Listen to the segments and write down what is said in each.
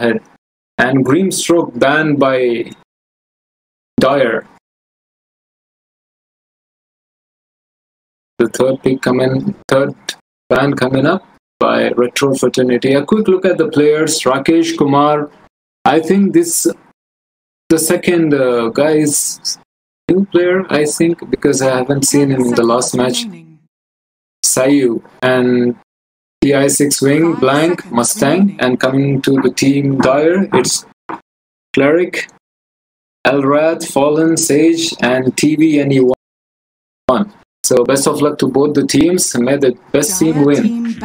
ahead. And Grimstroke banned by Dire. The third ban coming up by Retro Fraternity. A quick look at the players. Rakesh Kumar. I think the second guy is new player, I think, because I haven't seen him in the last match. Sayu and TI6 Wing, Blank, Mustang, and coming to the team Dire, it's Cleric, Elrad, Fallen, Sage, and TVNE1. So best of luck to both the teams. May the best team win.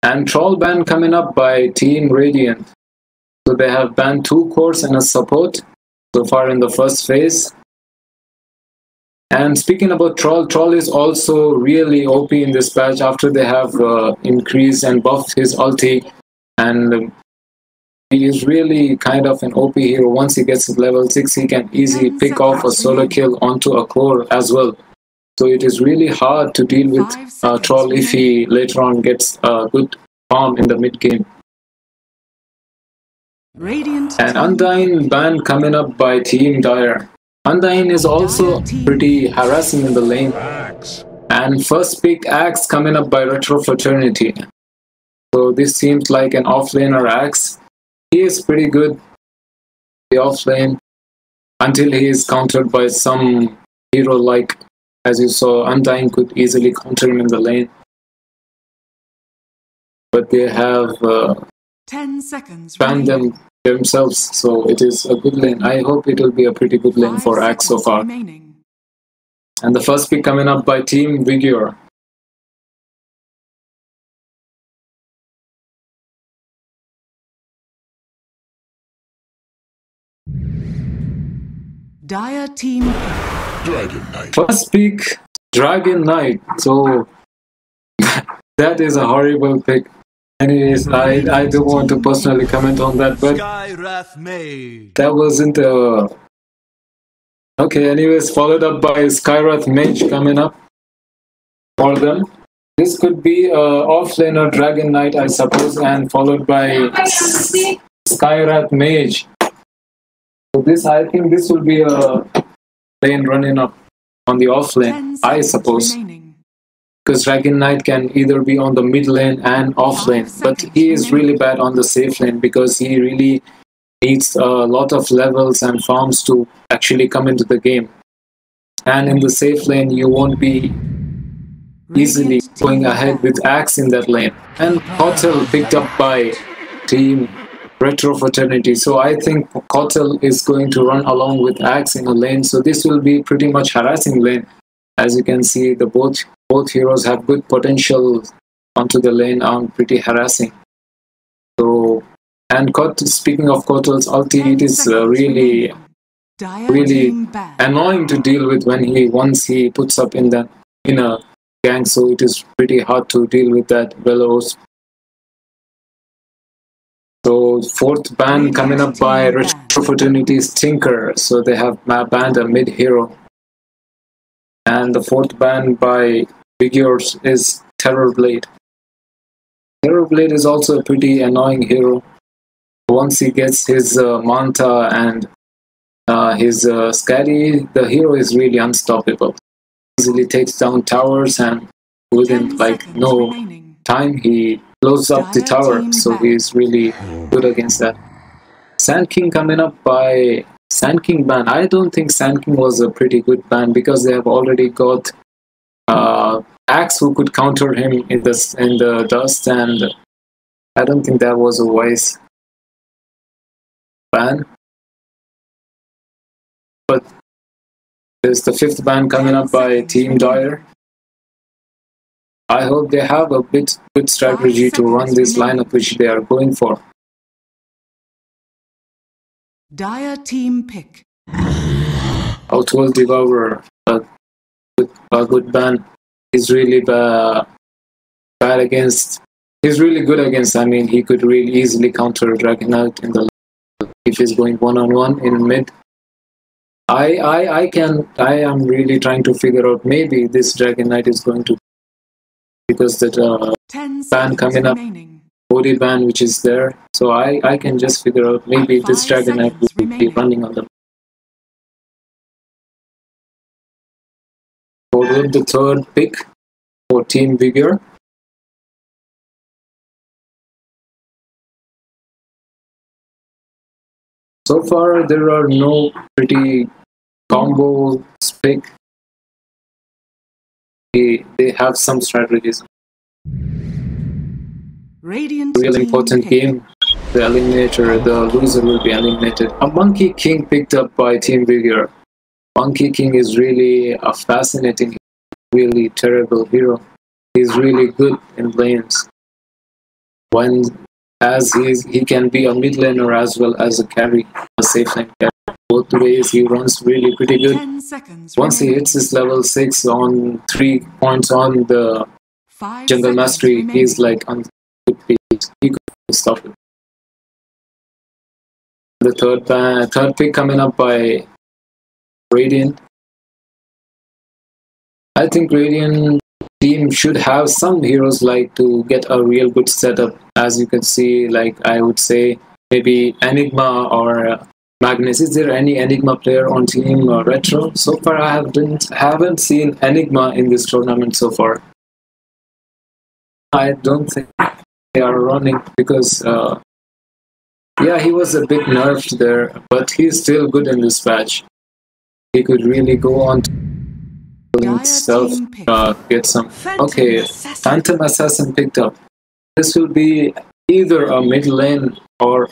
And Troll ban coming up by Team Radiant. So they have banned 2 cores and a support so far in the first phase. And speaking about Troll is also really OP in this patch after they have increased and buffed his ulti. And he is really kind of an OP hero. Once he gets to level 6, he can easily pick off a solo kill onto a core as well. So it is really hard to deal with Troll if he later on gets a good farm in the mid game. And Undyne ban coming up by Team Dire. Undyne is also pretty harassing in the lane. And first pick Axe coming up by Retro Fraternity. So this seems like an offlaner Axe. He is pretty good the offlane until he is countered by some hero like, as you saw, Undyne could easily counter him in the lane. But they have 10 seconds banned them themselves, so it is a good lane. I hope it will be a pretty good lane for Axe so far. And the first pick coming up by Team Vigour. Dire team Dragon Knight. First pick Dragon Knight. So that is a horrible pick. Anyways, I don't want to personally comment on that, but that wasn't okay. Anyways, followed up by Skywrath Mage coming up for them. This could be offlaner Dragon Knight, I suppose, and followed by Skywrath Mage. So this, I think, this will be a lane running up on the offlane, I suppose. Because Dragon Knight can either be on the mid lane and off lane, but he is really bad on the safe lane because he really needs a lot of levels and farms to actually come into the game. And in the safe lane, you won't be easily going ahead with Axe in that lane. And Hotel picked up by Team Retro Fraternity. So I think Hotel is going to run along with Axe in a lane. So this will be pretty much harassing lane. As you can see, the both heroes have good potential onto the lane and pretty harassing. So, and speaking of Kotel's ulti, it is really annoying to deal with when once he puts up in a gang. So it is pretty hard to deal with that Velos. So fourth ban coming up by Retro Fraternity's Tinker. So they have banned a mid hero. And the fourth ban by Vigour is Terrorblade. Terrorblade is also a pretty annoying hero. Once he gets his Manta and his Scatty, the hero is really unstoppable. Easily takes down towers, and within like no time he blows up the tower. So he is really good against that. Sand King coming up by Sand King ban. I don't think Sand King was a pretty good ban because they have already got Axe who could counter him in the dust, and I don't think that was a wise ban. But there's the fifth ban coming up by Team Dire. I hope they have a good strategy to run this lineup which they are going for. Dire team pick. Outworld Devourer, a good ban. He's really bad against. He's really good against. I mean, he could really easily counter Dragon Knight in the if he's going one-on-one in mid. I am really trying to figure out maybe this Dragon Knight is going to, because that ban coming up body band which is there. So I can just figure out maybe this 5 Dragon Knight seconds will be remaining. running on them. Followed the third pick for Team Vigour. So far, there are no pretty combo pick. They have some strategies. Radiant Real team important pick. game. The eliminator, the loser will be eliminated. A Monkey King picked up by Team Vigour. Monkey King is really a fascinating, really terrible hero. He's really good in lanes. He can be a mid laner as well as a carry, a safe lane carry. Both ways he runs really pretty good. 10 seconds Once he remaining. hits his level 6 on 3 points on the 5 jungle seconds mastery, remaining. he's like on good pace. He could stop it. The third pick coming up by Radiant. I think Radiant team should have some heroes like to get a real good setup. As you can see, like I would say maybe Enigma or Magnus. Is there any Enigma player on Team Retro? So far I haven't seen Enigma in this tournament so far. I don't think they are running because yeah, he was a bit nerfed there, but he's still good in this patch. He could really go on to himself, team pick. get some. Phantom Okay, Assassin. Phantom Assassin picked up. This will be either a mid lane or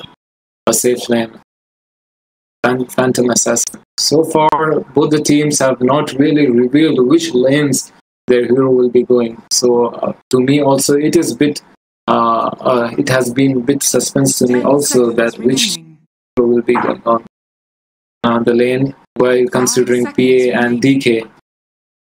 a safe lane. Phantom Assassin. So far, both the teams have not really revealed which lanes their hero will be going. So to me, also, it is bit. It has been a bit suspense to me 10 also seconds that which remaining. hero will be going on the lane while considering PA and DK.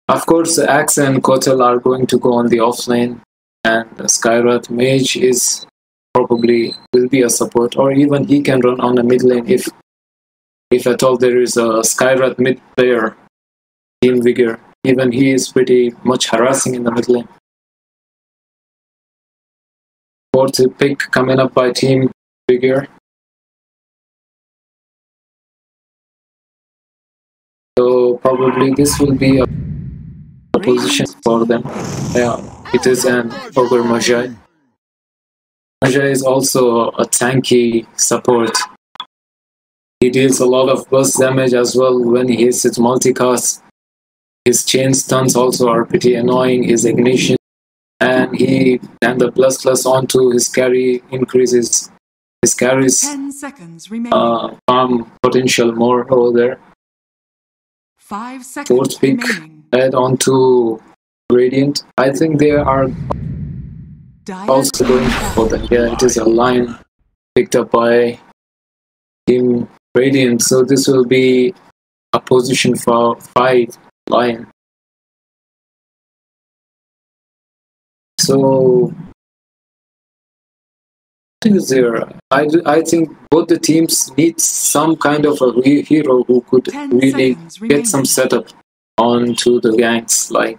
Of course, Axe and Kotal are going to go on the off lane, and Skyrath Mage is probably will be a support, or even he can run on a mid lane if at all there is a Skyrath mid player, Team Vigour. Even he is pretty much harassing in the mid lane. Fourth pick coming up by Team Vigour. So probably this will be a position for them. Yeah, it is an Ogre Magi. Magi is also a tanky support. He deals a lot of burst damage as well when he hits his multicast. His chain stuns also are pretty annoying. His ignition and the plus onto his carry increases his carries 10 seconds remaining. farm potential more over there. 5 seconds Fourth pick remaining. add on to Radiant. I think they are Dire also team going back. for them. Yeah, it is a line picked up by Team Radiant. So this will be a position for 5 line. So what is there? I think both the teams need some kind of a hero who could 10 really seconds get some remaining. setup onto the ganks. Like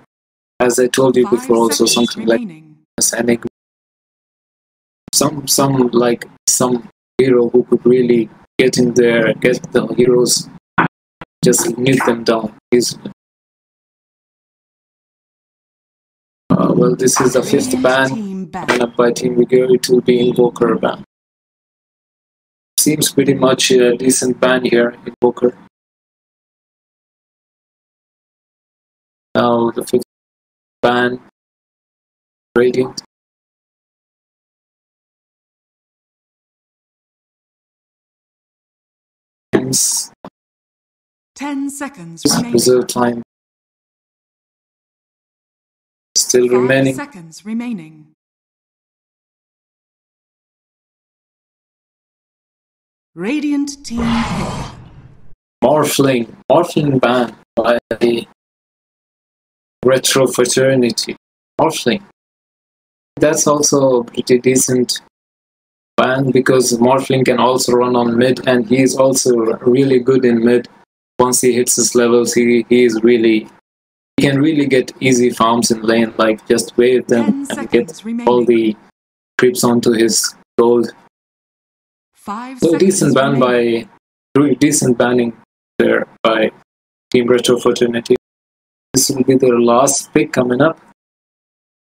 as I told you 5 before, also seconds something like remaining. Enigma. Some hero who could really get in there, get the heroes, just nuke them down easily. Well, this is the 5th Radiant ban team back. coming up by Team Vigour. It will be Invoker ban. Seems pretty much a decent ban here, Invoker. Now the 5th ban, Radiant. Hence, 10 seconds this remaining. reserve time still 5 remaining. seconds remaining. Radiant team pick. Morphling ban by the Retro Fraternity. Morphling. That's also a pretty decent ban because Morphling can also run on mid, and he is also really good in mid. Once he hits his levels, he can really get easy farms in lane, like just wave them 10 and seconds get remaining. all the creeps onto his gold. 5 So seconds decent ban remaining. decent banning there by Team Retro Fraternity. This will be their last pick coming up.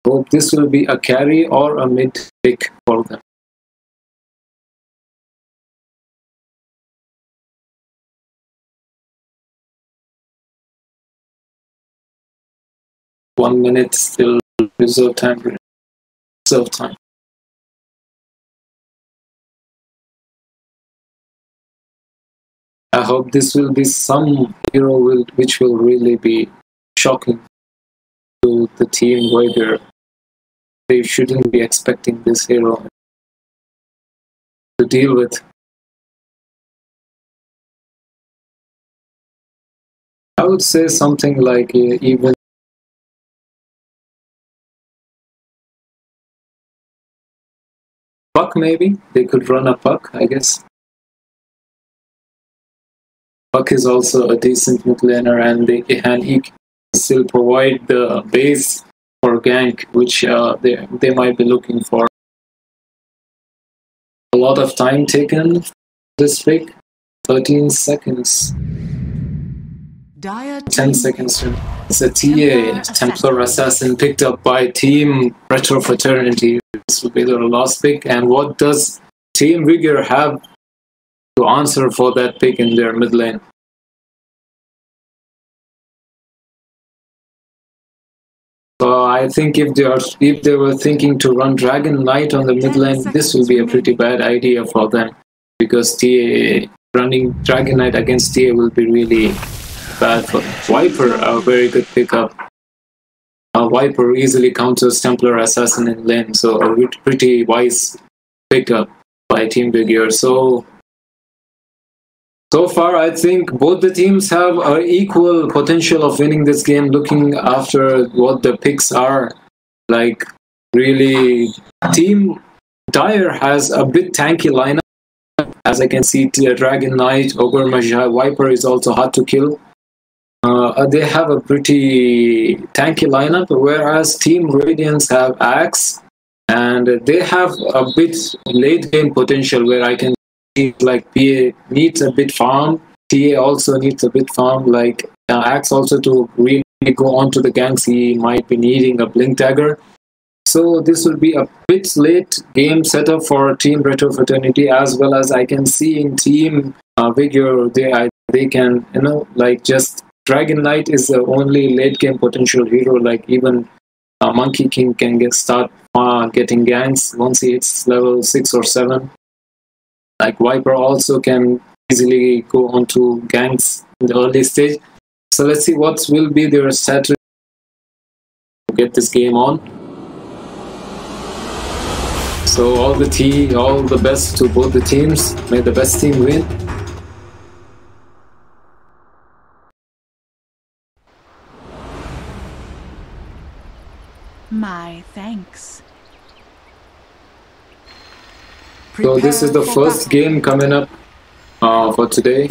Hope this will be a carry or a mid pick for them. One minute still, reserve time. Reserve time. I hope this will be some hero which will really be shocking to the team Vigour. They shouldn't be expecting this hero to deal with. I would say something like even Puck, maybe they could run a Puck, I guess. Puck is also a decent mid laner, and he can still provide the base for gank, which they might be looking for. A lot of time taken this pick. 13 seconds. Dire 10 seconds. It's a TA, Templar Assassin, picked up by Team Retro Fraternity. This will be their last pick. And what does Team Vigour have to answer for that pick in their mid lane? So I think if they were thinking to run Dragon Knight on the mid lane, this will be a pretty bad idea for them, because TA running Dragon Knight against TA will be really bad for them. Viper, a very good pickup. Viper easily counters Templar Assassin in lane, so a pretty wise pickup by Team Vigour. So far, I think both the teams have an equal potential of winning this game, looking after what the picks are. Like, really, Team Dire has a bit tanky lineup. As I can see, Dragon Knight, Ogre Magi, Viper is also hard to kill. They have a pretty tanky lineup, whereas Team Radiance have Axe, and they have a bit late game potential, where I can see like PA needs a bit farm, TA also needs a bit farm, like Axe also to really go on to the ganks, he might be needing a Blink Dagger. So this will be a bit late game setup for Team Retro Fraternity, as well as I can see in Team Vigour, they can, like just Dragon Knight is the only late game potential hero. Like even Monkey King can start getting ganks once he hits level 6 or 7. Like Viper also can easily go on to ganks in the early stage. So let's see what will be their strategy to get this game on. So all the best to both the teams. May the best team win. My thanks. So this is the first game coming up for today.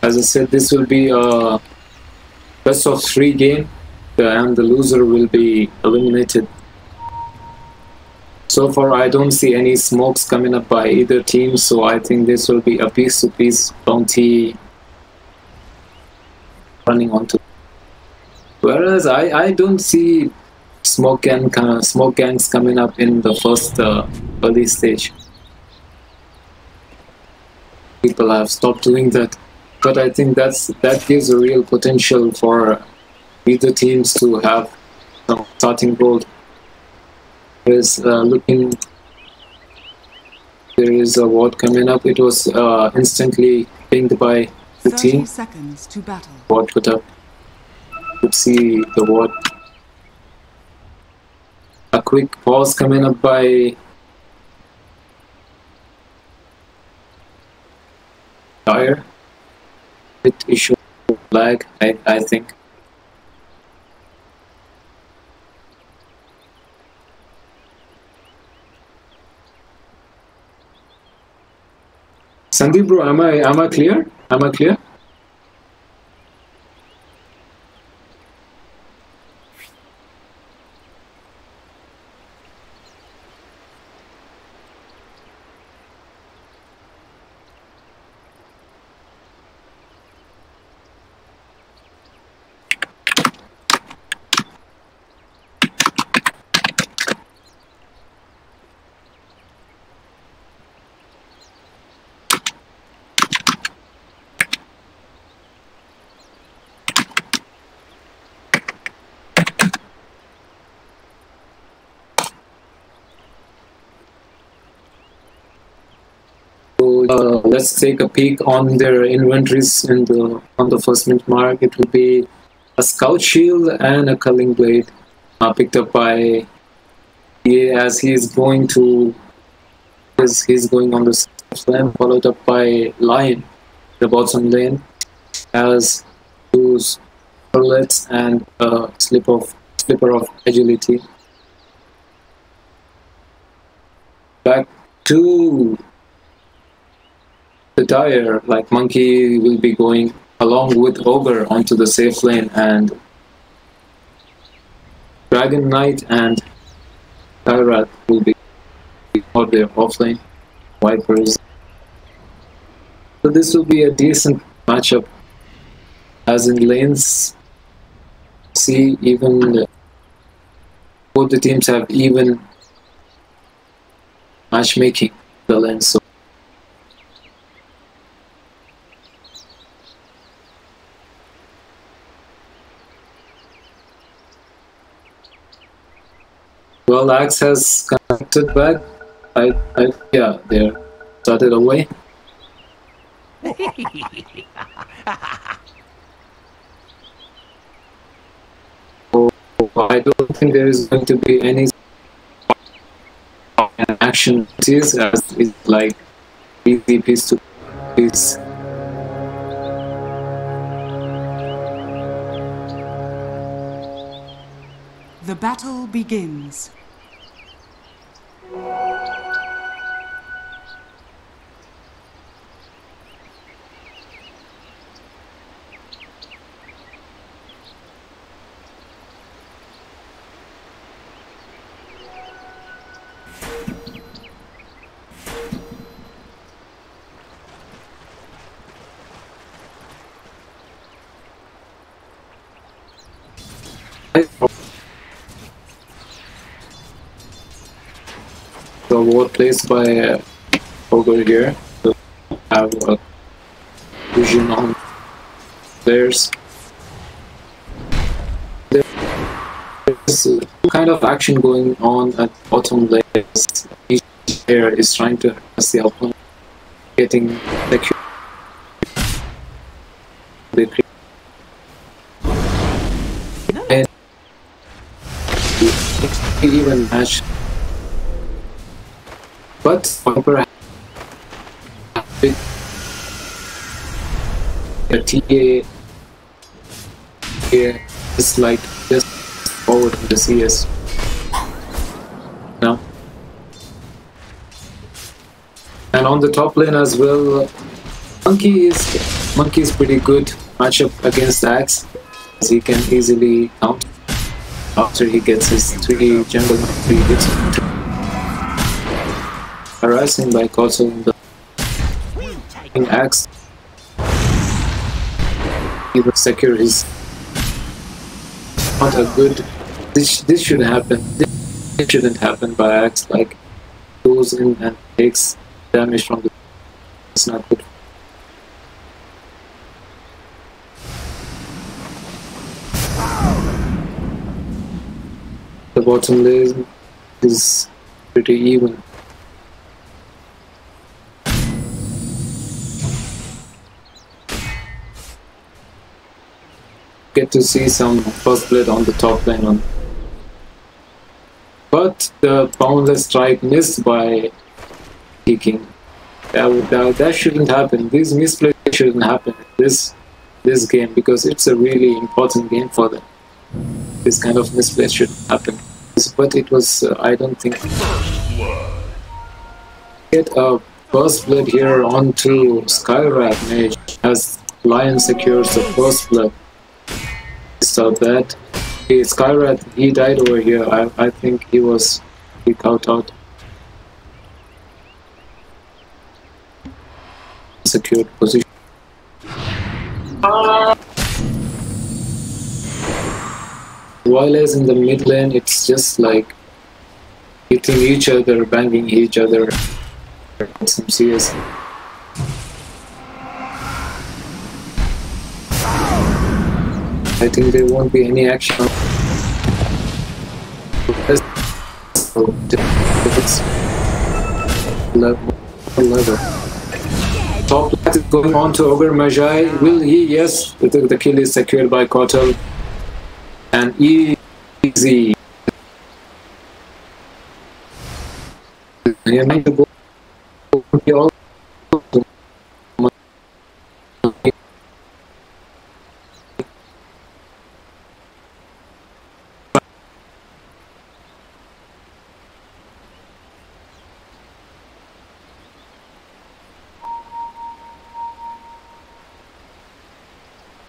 As I said, this will be a best of 3 game, and the loser will be eliminated. So far, I don't see any smokes coming up by either team, so I think this will be a piece-to-piece bounty running onto. Whereas I don't see smoke gangs coming up in the first early stage. People have stopped doing that, but I think that gives a real potential for either teams to have some starting gold. There is a ward coming up. It was instantly pinged by the 30 team. seconds to battle. Ward put up. You could see the ward. A quick pause coming up by Dire. Bit issue lag, I think. Sandeep bro, am I clear? Am I clear? let's take a peek on their inventories on the first mint mark. It will be a scout shield and a culling blade picked up by as he's going on the lane, followed up by Lion, the bottom lane, as two bullets and a slipper of agility. Back to the Dire, like Monkey will be going along with Ogre onto the safe lane, and Dragon Knight and Kyrat will be out there offlane. Vipers. So this will be a decent matchup, as in lanes. See, even both the teams have even matchmaking the lanes. So well, Axe has connected back. Yeah, they're started away. So I don't think there is going to be any action as it's like easy piece to piece. The battle begins. The ward placed by Ogre here to have a vision on players. There's kind of action going on at bottom lane. Each player is trying to harass the opponent, getting secure. And even match. But Viper the TA is like just forward to the CS now. And on the top lane as well, Monkey is pretty good matchup against Axe, as he can easily count after he gets his 3 jungle 3 hits. Harassing by also the Axe. He will secure his. Not a good. This should happen. This shouldn't happen by Axe. Like goes in and takes damage from the. It's not good. The bottom lane is pretty even. Get to see some first blood on the top lane but the boundless strike missed by King. That shouldn't happen. These misplays shouldn't happen in this game, because it's a really important game for them. This kind of misplay shouldn't happen. But it was I don't think get a first blood here onto Skyrat Mage as Lion secures the first blood. So that Skyrat, he died over here. I think he was out. Secured position. While as in the mid lane, it's just like hitting each other, banging each other. Some CS. I think there won't be any action. So it's level. top left is going on to Ogre Magi. Will he? Yes, the kill is secured by Kotal. And easy. You need to go.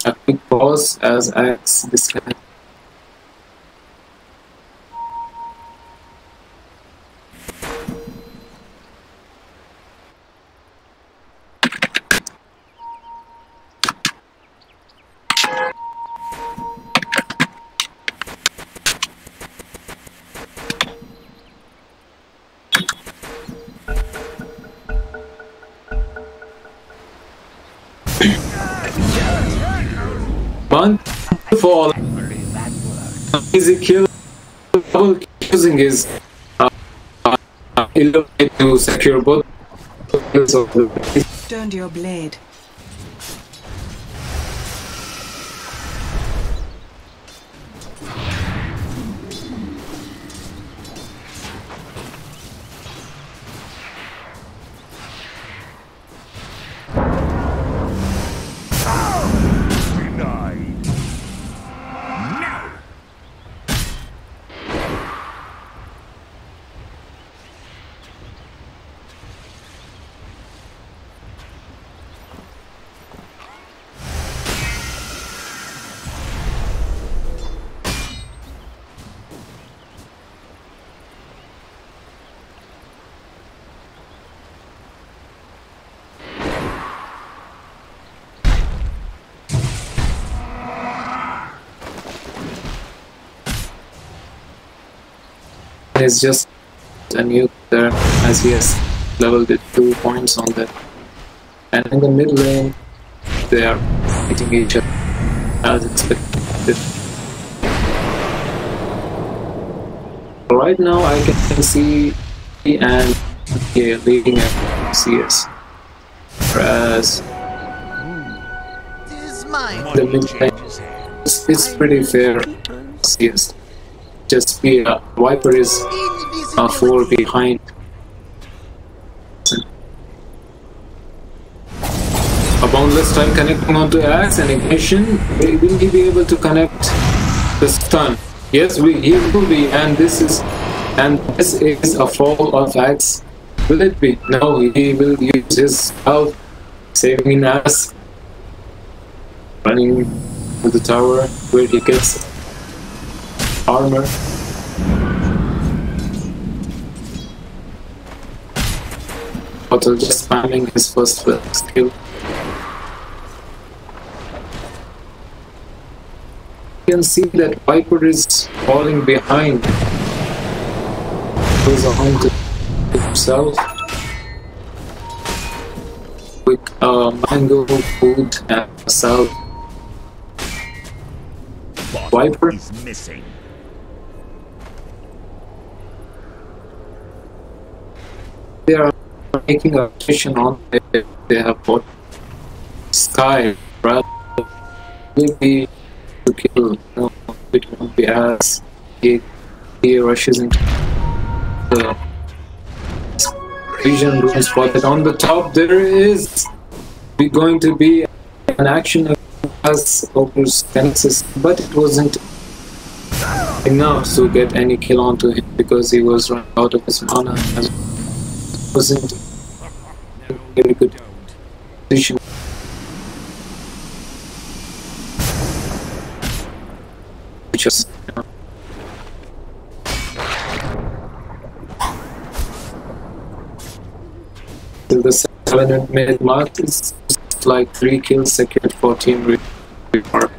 A quick pause as Axe disconnect. Wonderful. Easy kill. Double using his Illuminate to secure both kills of the base. Turned your blade. Is just a nuke there as he has leveled it 2 points on that. And in the mid lane, they are hitting each other as expected. Right now, I can see and leading at CS, whereas the mid lane is pretty fair. CS. Just be Viper is 4 behind. A boundless time connecting onto Axe and ignition. Will he be able to connect the stun? Yes, he will be, and this is a fall of Axe. Will it be? No, he will use his health, saving in Axe, running to the tower where he gets armor. Kotal just spamming his first skill. You can see that Viper is falling behind. Goes on to himself. Quick mango food and salt. Viper is missing. They are making a decision on it. They have bought Sky, rather maybe to kill. No, it won't be as he rushes into the vision room spotted. On the top there is going to be an action as Ogre's Genesis, but it wasn't enough to get any kill onto him because he was running out of his mana and wasn't in a very good position. Just till the 7-minute mark is like 3 kills secured for Team Vigour.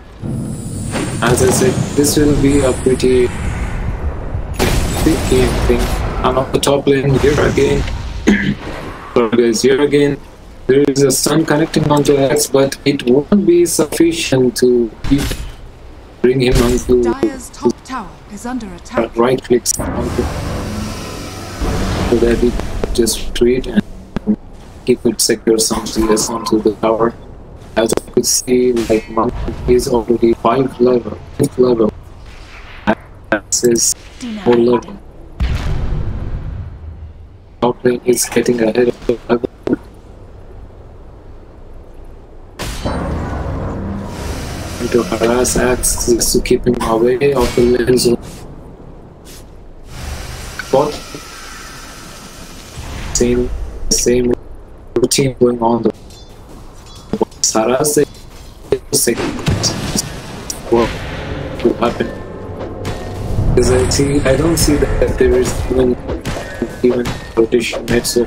As I said, this will be a pretty big game thing. And on the top lane here again, so guys, here again, there is a stun connecting onto X, but it won't be sufficient to bring him onto Dire's top tower is under attack. right clicks onto, so that he just retreat and he could secure some CS onto the tower. As I could see, like Monkey is already 5th level. This is 4 level. Top lane is getting ahead of the level. To harass Axe is to keep him away of the lane zone. But same routine going on. The harass what will happen? Because I don't see that there is even rotation made so.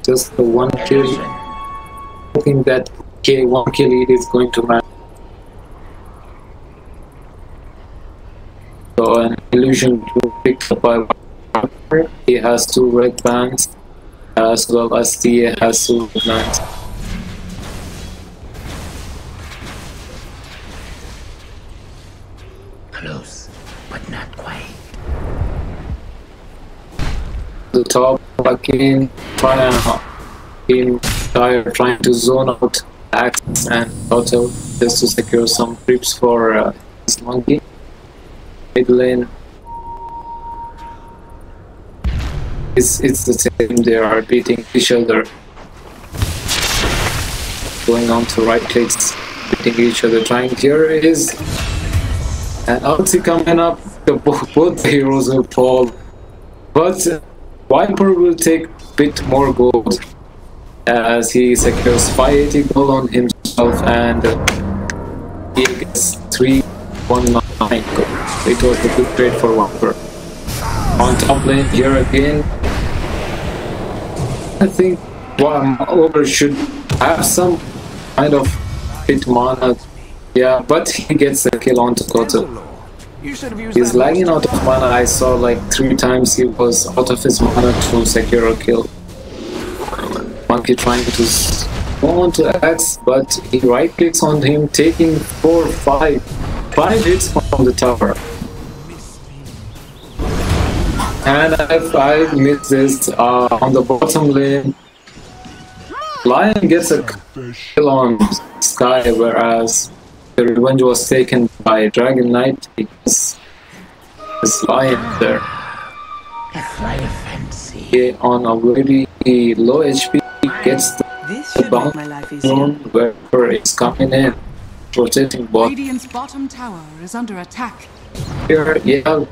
Just the 1 kill. I think that 1 kill lead is going to matter. So an illusion to pick up by Vigour. He has 2 red bands as well as TA has 2 red bands. Close, but not quite. The top again trying to zone out Axe and Hotel just to secure some creeps for this Monkey. Mid lane it's the same, they are beating each other. Going on to right clicks, beating each other, trying. Here is an ulti coming up, both the heroes will fall. But Viper will take a bit more gold as he secures 580 gold on himself and he gets 319 gold. It was a good trade for Viper. On top lane here again, I think Viper should have some kind of hit mana. Yeah, but he gets a kill onto Kotal. He's lagging out of mana. I saw like 3 times he was out of his mana to secure a kill. Monkey trying to go on to Axe, but he right clicks on him, taking 5 hits from the tower. And if I miss this on the bottom lane, Lion gets a kill on Sky, whereas the revenge was taken by Dragon Knight because this Lion there. He, on a very low HP, gets the bounce zone where it's coming in, rotating bot. Radiant's bottom tower is under attack. Here, yeah,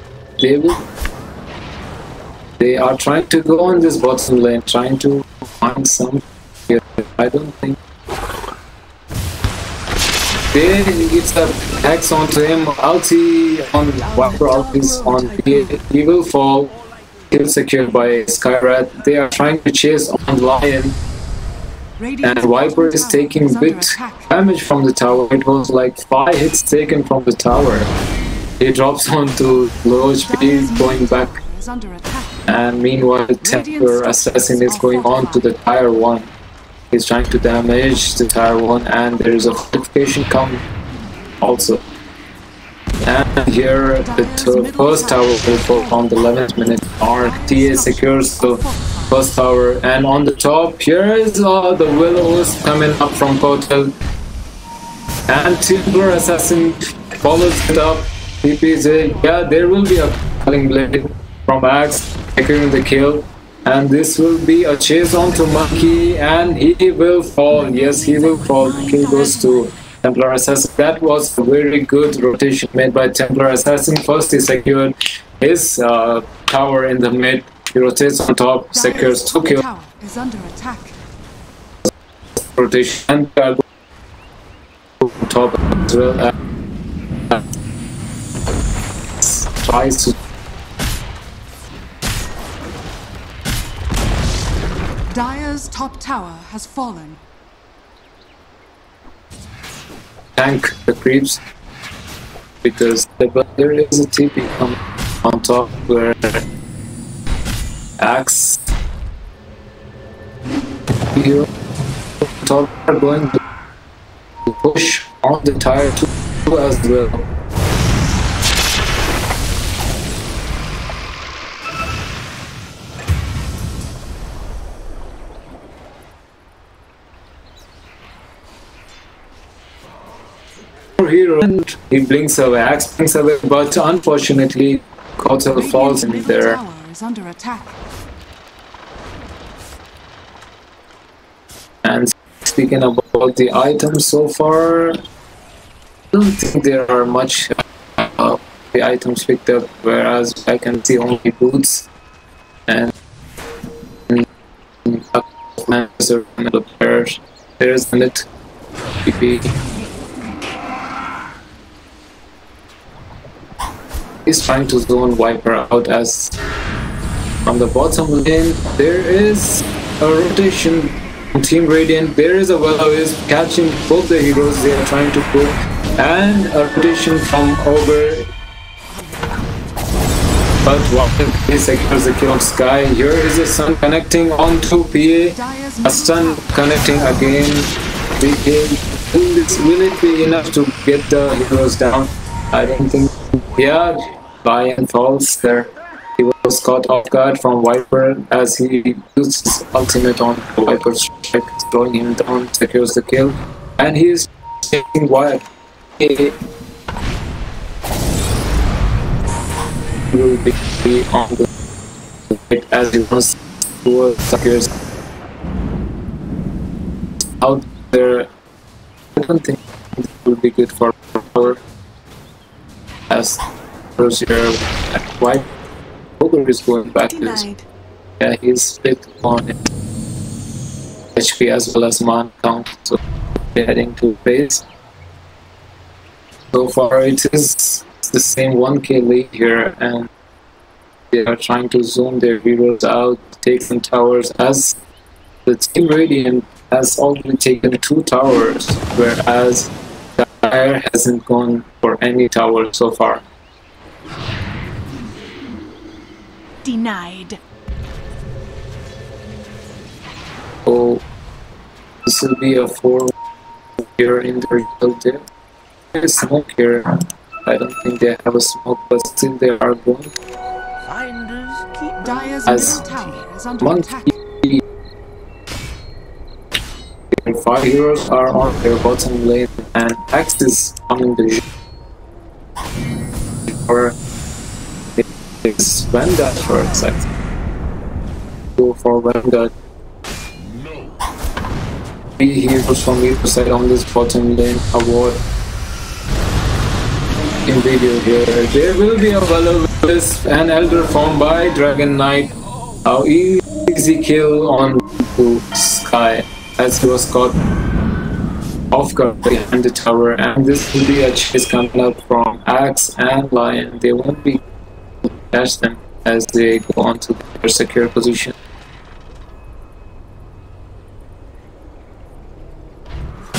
they are trying to go on this bottom lane, trying to find some. I don't think. It's a axe onto him, ulti on Viper, ultis on PA. He will fall, kill secured by Skyrat. They are trying to chase on Lion, and Viper is taking bit damage from the tower. It was like 5 hits taken from the tower. He drops onto low HP, going back, and meanwhile Templar Assassin is going on to the tier 1. He's trying to damage the tier 1, and there is a fortification coming also. And here the first tower will fall on the 11th minute. TA secures the first tower, and on the top here is the Willows coming up from Kotal, and Templar Assassin follows it up. TPJ, yeah, there will be a Calling Blade from Axe securing the kill. And this will be a chase onto Monkey, and he will fall. Yes, he will fall. Kill goes to Templar Assassin. That was a very good rotation made by Templar Assassin. First, he secured his tower in the mid. He rotates on top, secures 2 kills. Is under attack. Rotation and top as well. Tries to. Dire's top tower has fallen. Tank the creeps because there is a TP coming on top where Axe here top are going to push on the tier 2 as well. more heroes, and he blinks away, Axe blinks away, but unfortunately Kotal falls in Radiant's there. middle tower is under attack. And speaking about the items so far, I don't think there are much the items picked up, whereas I can see only boots and there's a lit PP. He's trying to zone Viper out, as from the bottom lane there is a rotation on Team Radiant. There is a Willow is catching both the heroes they are trying to pull, and a rotation from Ogre. But while he secures the kill of Sky, here is a stun connecting onto PA. A stun connecting again. Will it be enough to get the heroes down? I don't think. Yeah, Lion falls there. He was caught off guard from Viper as he used his ultimate on Viper's strike, throwing him down, secures the kill, and he is taking wire. He will be on the right as he wants to secures out there. I don't think it will be good for power as Rosier at white. Ogre is going back to his, yeah, he's split on HP as well as man count, so they're heading to base. So far it is the same 1k lead here, and they are trying to zoom their heroes out, take some towers, as the Team Radiant has already taken 2 towers, whereas the Fire hasn't gone for any tower so far. Denied. So this will be a 4 here in the result there. There's smoke here. I don't think they have a smoke, but still they are going. Finders keep Dire's As middle tower is under Monkey attack. and 5 heroes are on their bottom lane, and Axe is coming the or it's Vanguard for exact. Go for Vanguard. 3 heroes from either side on this bottom lane. Award in video here. There will be a Wisp and Elder formed by Dragon Knight. How easy kill on Sky as he was caught off guard behind the tower, and this will be a chase coming up from Axe and Lion. They won't be able to catch them as they go on to their secure position.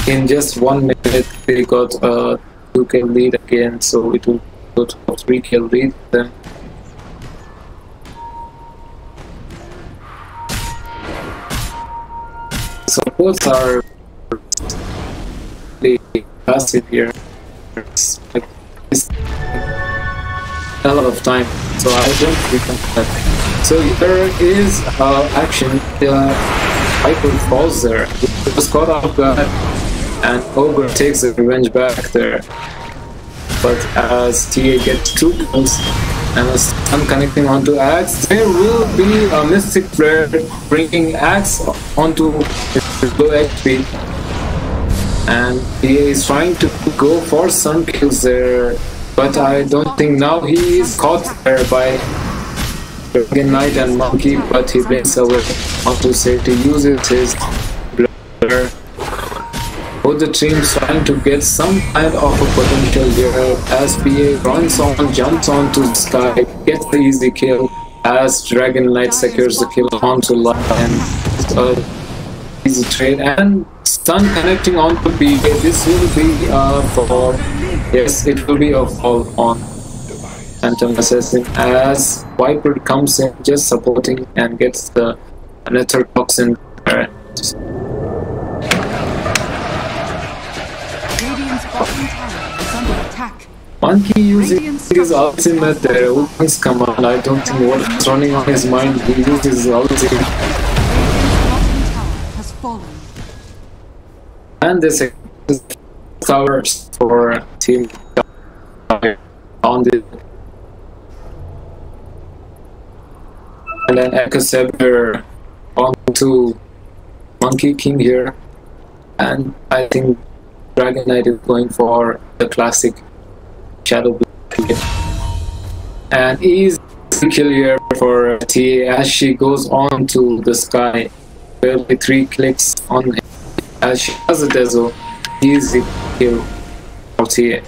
In just 1 minute they got a 2k lead again, so it will go to a 3k lead then. Supports are really passive here. It's a lot of time, so I don't recommend that. So there is action. Viper falls there. It was caught off guard, and Ogre takes the revenge back there. But as TA gets 2 kills and a stun connecting onto Axe, there will be a Mystic Flare bringing Axe onto his low HP. And he is trying to go for some kills there, but I don't think now he is caught there by Dragon Knight and Monkey, but he blinks away onto safety, uses his blur. Both the teams trying to get some kind of a potential here as PA runs on, jumps onto Sky, gets the easy kill as Dragon Knight secures the kill onto Lion. Easy trade and stun connecting onto PA. This will be for, yes, it will be a fall on Phantom Assassin as Viper comes in just supporting and gets the Nether Toxin there. Radiant's bottom tower is under attack. Monkey using his ultimate there, opens command. I don't think what's running on his mind. He used his ultimate. Radiant's bottom tower has fallen. And this towers for team on it. And then Echo Saber onto Monkey King here. And I think Dragon Knight is going for the classic Shadow Blade. And easy kill here for TA as she goes on to the sky. Barely 3 clicks on him as she has a dazzle. Easy kill for TA.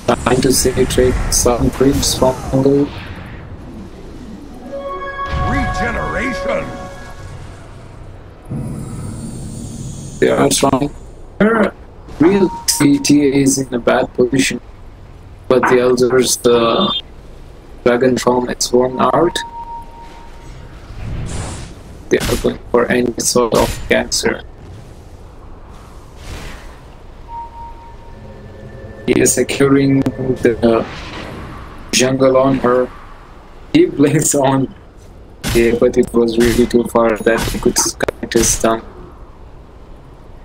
Trying to penetrate some creeps from angle. Regeneration. They are trying. Real TA is in a bad position, but the elders, the dragon form, it's worn out. They are going for any sort of cancer. He is securing the jungle on her. He blinks on, yeah, but it was really too far that he could connect his stun.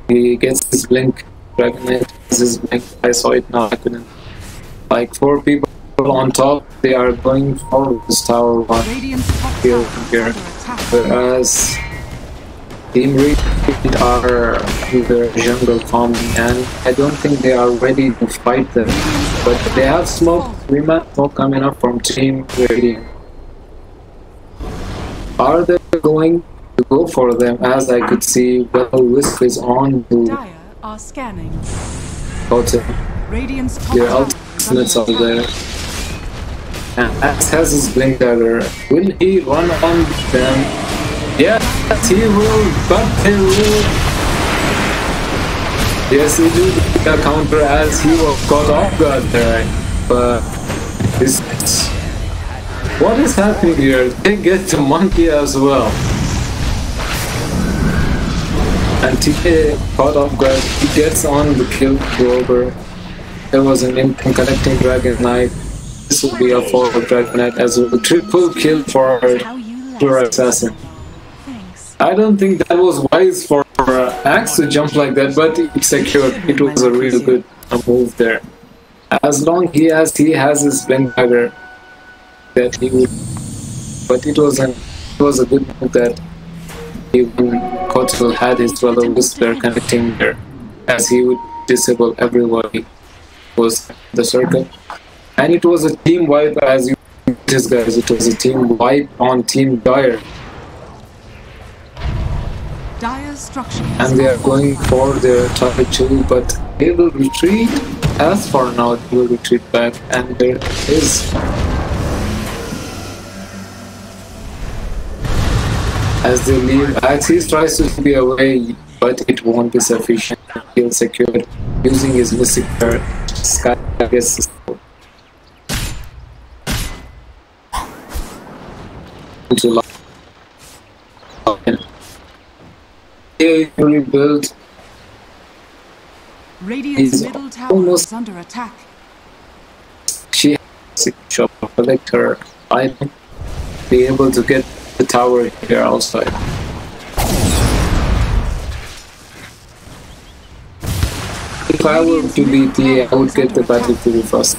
He gets his blink. Dragon Knight has his blink. I saw it now. I couldn't. Like 4 people on top. They are going for this tower one here. Whereas Team Reed are in the jungle farming, and I don't think they are ready to fight them. But they have smoke. We might smoke coming up from Team Radiant. Are they going to go for them? As I could see, well, Wisp is on to Dire are scanning. Totem. Radiant's top Their tower ultimates are there. And Axe has his blink dagger. Will he run on them? Yes, he will, but he will. Yes, he did the counter as he was caught off guard there. But this, what is happening here? They get the monkey as well. And TK caught off guard. He gets on the kill over. There was an instant connecting Dragon Knight. This will be a forward Dragon Knight as well. Triple kill for Pure Assassin. I don't think that was wise for Axe to jump like that, but it secured. It was a really good move there. As long as he has his blink dagger, that he would. But it was a good move that even Kotal had his brother Whistler connecting there, as he would disable everybody who was the circle. And it was a team wipe, as you noticed, guys. It was a team wipe on Team Dire. And they are going for their target too, but they will retreat. As for now, they will retreat back, and there is. As they leave, Axis tries to be away, but it won't be sufficient. He'll secure it using his mystic card. Sky gets into life. Rebuild. Radiant's middle tower is under attack. She has to shop, collect her item, be able to get the tower here outside. If I were to be TA, I would get the battle pretty fast.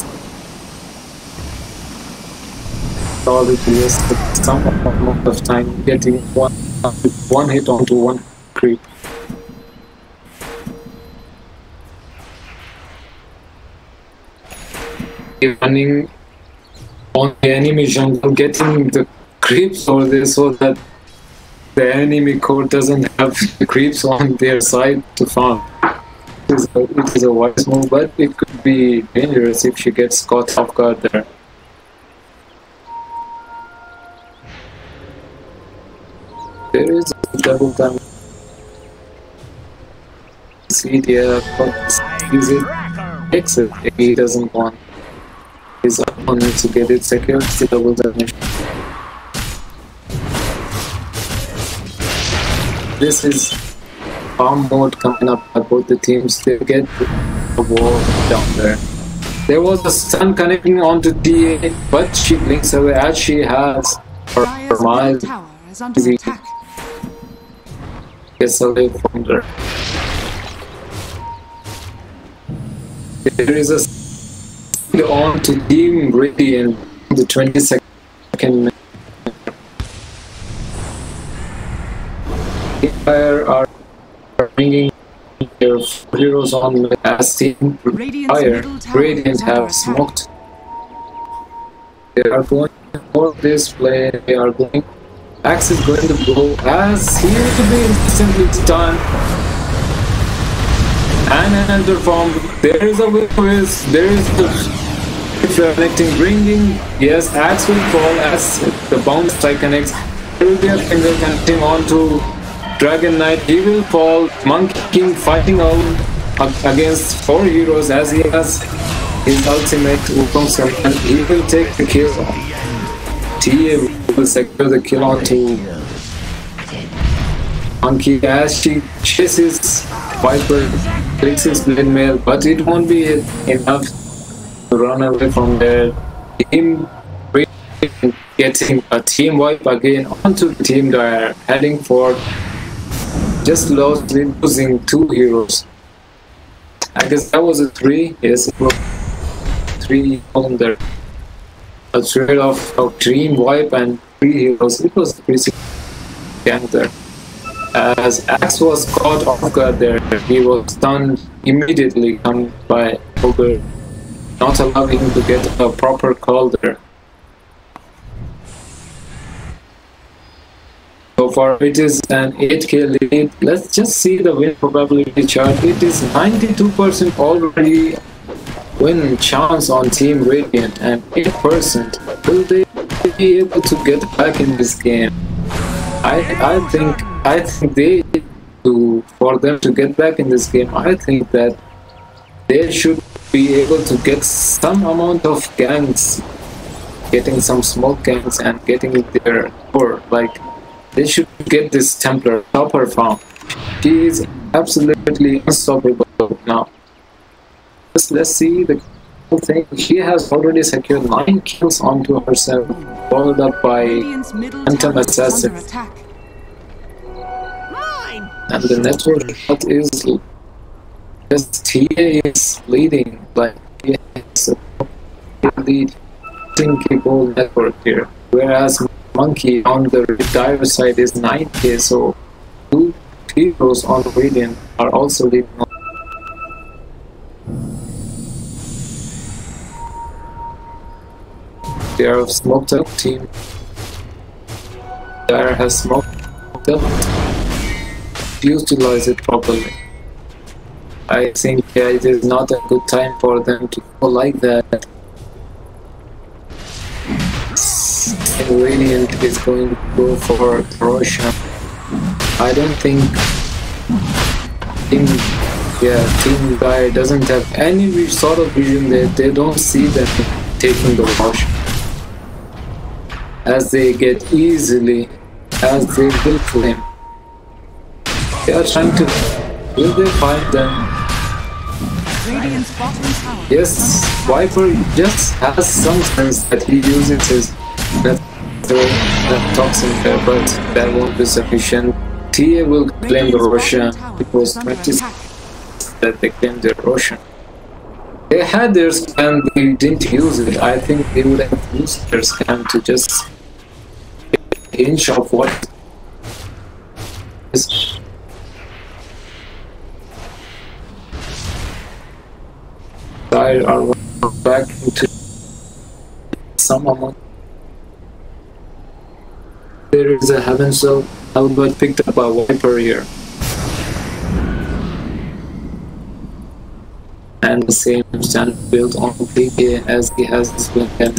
All it is some amount of time getting one hit onto one creep. Running on the enemy jungle, getting the creeps over there so that the enemy core doesn't have the creeps on their side to farm. It is a wise move, but it could be dangerous if she gets caught off guard there. There is a double damage. See, yeah, but use it. Exit. He doesn't want his opponent to get it secured. It's the double damage. This is farm mode coming up by both the teams. They get the wall down there. There was a stun connecting onto TA, but she blinks away as she has her mild. Tower is under attack. Gets away from there. There is a speed on to Team Radiant the 22nd minute. Empire are bringing their heroes on as Team Fire. Radiant have smoked. They are going for this play. They are going. Axe is going to go as he will be instantly stunned. And another form. There is a whiz. There is the reflecting, bringing. Yes, Axe will fall as the bounce strike connects. There will be a finger connecting onto Dragon Knight. He will fall. Monkey King fighting out against 4 heroes as he has his ultimate Wukong's command. He will take the kill. TA will secure the kill onto Monkey as she chases Viper, takes his blade mail, but it won't be enough to run away from there. Team getting a team wipe again onto the team that are heading for just losing 2 heroes. I guess that was a 3. Yes, it was 3 on there. A trade of team wipe and 3 heroes. It was pretty gang there. As Axe was caught off guard there, he was stunned immediately come by Vigour, not allowing him to get a proper call there. So far it is an 8k lead. Let's just see the win probability chart. It is 92% already win chance on Team Radiant and 8%. Will they be able to get back in this game? I think they do. For them to get back in this game, I think that they should be able to get some amount of ganks, getting some smoke ganks and getting their core. Like, they should get this Templar Topper farm. She is absolutely unstoppable now. Let's see the whole thing. She has already secured 9 kills onto herself, followed up by Phantom Assassin. And the network shot is just TA is leading, like he has a lead thinkable network here. Whereas Monkey on the dire side is 9k, so 2 heroes on Radiant are also leading on. They are smoked up team. Dire has smoked up. Utilize it properly. I think it is not a good time for them to go like that. And Radiant is going to go for Roshan. I don't think Team Guy doesn't have any sort of vision that they don't see them taking the Roshan. As they get easily, as they will claim. They are trying to. Will they find them? Yes, Viper just has some sense that he uses his that toxin there, but that won't be sufficient. TA will claim the Roshan. It was 20 that they claimed the Roshan. They had their scan, they didn't use it. I think they would have used their scan to just get a hinge of what is. Are back into some amount. There is a heaven cell. Albert picked up a Viper here, and the same stand built on PK as he has this weapon.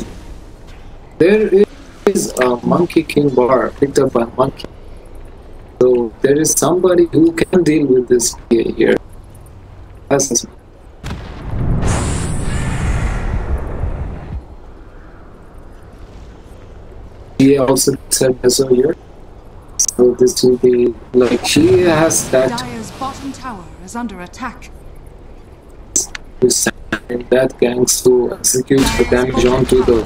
There is a Monkey King bar picked up by Monkey. So there is somebody who can deal with this PK here. That's She also said this here, so this will be like she has that. Dire's bottom tower is under attack. That gangs to execute the damage onto the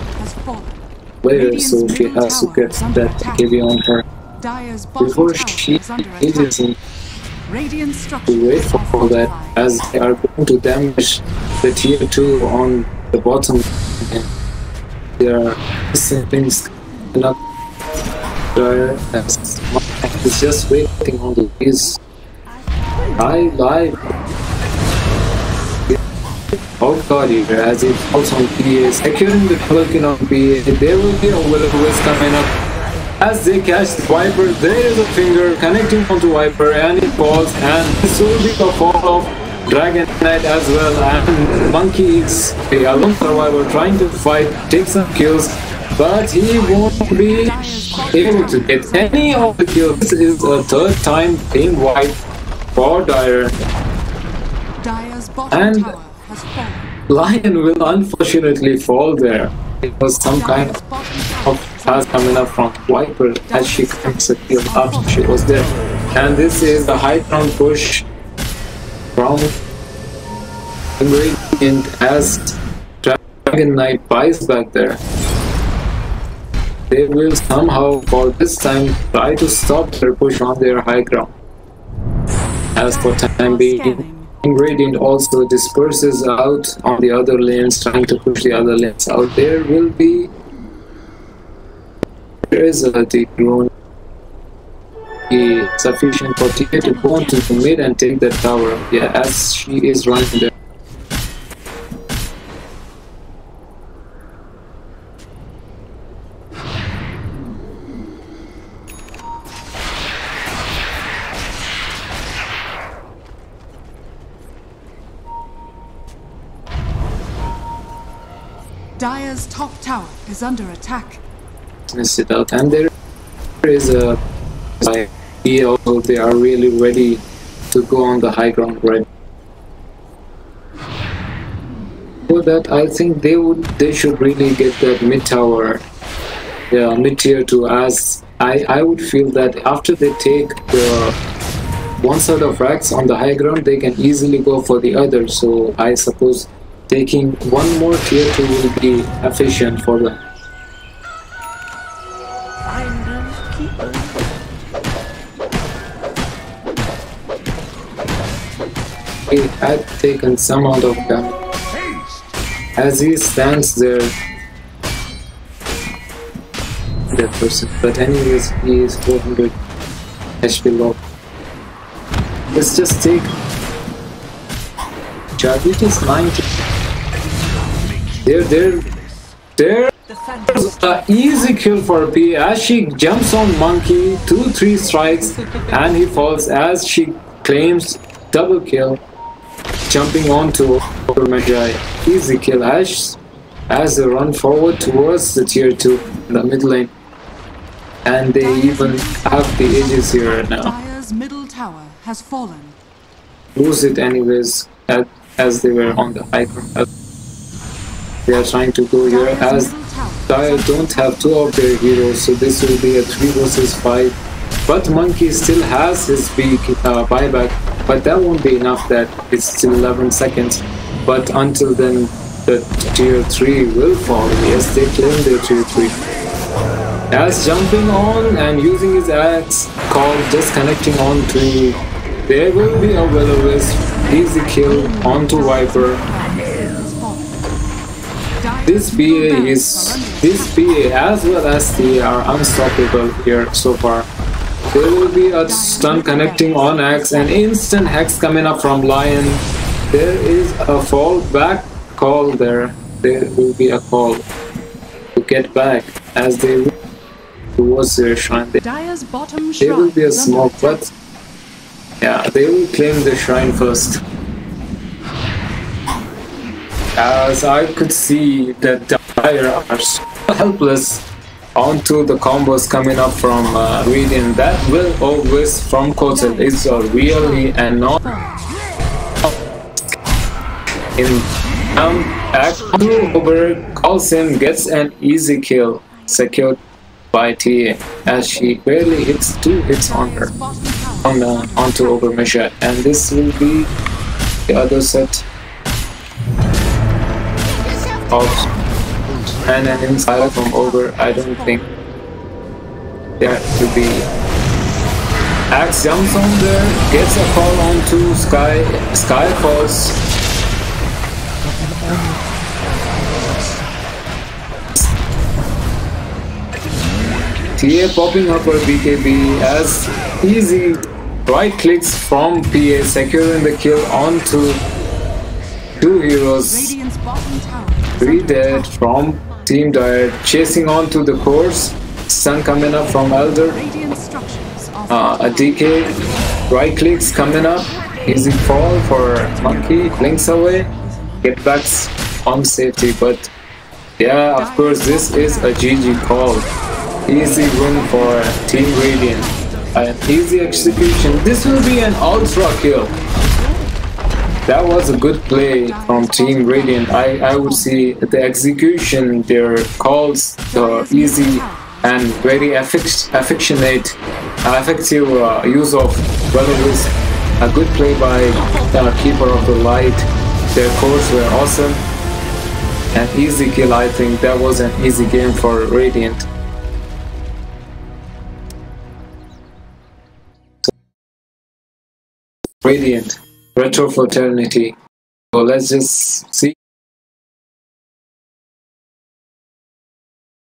player, so she has to get that KV on her before she ages in. To wait for that, as they are going to damage the tier 2 on the bottom. And there are things not there as it's just waiting on the piece. Live. Oh god, here as it falls on PA, securing the double kill on PA. There will be a will-o-wisp coming up as they catch the Viper. There is a finger connecting onto Viper and it falls, and this will be a fall of Dragon Knight as well. And Monkey is a lone survivor trying to fight, take some kills, but he won't be able to get any of the kills. This is a third time team wipe for Dire. Dire's bottom And tower has fallen. Lion will unfortunately fall there. It was some kind of pass coming up from Viper as she comes a kill after she was dead. And this is the high ground push from Ingredient as Dragon Knight buys back there. They will somehow for this time try to stop their push on their high ground. As for time being, Ingredient also disperses out on the other lanes, trying to push the other lanes out. There is a deep drone sufficient for Tia to go into the mid and take the tower. Yeah, as she is running there. Dire's top tower is under attack. Miss it out, and there is a also they are really ready to go on the high ground right. For that, I think they should really get that mid tower, yeah, mid tier 2. As I would feel that after they take the one side of racks on the high ground, they can easily go for the other. So I suppose taking one more tier 2 will be efficient for them. He had taken some amount of damage as he stands there, that person. But anyways, he is 400 HP low. Let's just take charge, which is 90. There's an easy kill for P as she jumps on Monkey, 2-3 strikes, and he falls as she claims double kill, jumping onto Magi. Easy kill as they run forward towards the tier 2 in the mid lane, and they even have the ages here now. Dire's middle tower has fallen. Lose it anyways as they were on the high ground. They are trying to go here as Dire don't have 2 of their heroes, so this will be a 3 versus 5. But Monkey still has his big buyback, but that won't be enough. That it's still 11 seconds. But until then, the tier 3 will fall. Yes, they claim their tier 3. As jumping on and using his axe, called just connecting on to. There will be a will-o-wisp. Easy kill onto Viper. This BA as well as they are unstoppable here so far. There will be a stun connecting on Axe, and instant hex coming up from Lion. There is a fall back call there. There will be a call to get back as they move towards their shrine. There will be a smoke, but yeah, they will claim the shrine first. As I could see that Dire are so helpless onto the combos coming up from Radiant. That will always from Kotal is really and not in Act 2 over calls him, gets an easy kill secured by TA as she barely hits 2 hits on her onto Overmeasure, and this will be the other set of and an inside from over. I don't think there to be. Axe jumps on there, gets a call onto Sky falls. TA popping up for BKB as easy right clicks from PA securing the kill onto two heroes. Radiant's bottom tower is 3 under dead attack. from Team Diet, chasing onto the course. Stun coming up from Elder. Radiant structures are A DK right clicks coming up. Easy fall for Monkey. Blinks away. Get backs on safety. But yeah, of course, this is a GG call. Easy win for Team Radiant. An easy execution. This will be an ultra kill. That was a good play from Team Radiant. I would see the execution, their calls, the easy and very effective use of Vigour. A good play by the Keeper of the Light. Their cores were awesome. An easy kill, I think. That was an easy game for Radiant. Radiant, Retro Fraternity. So let's just see.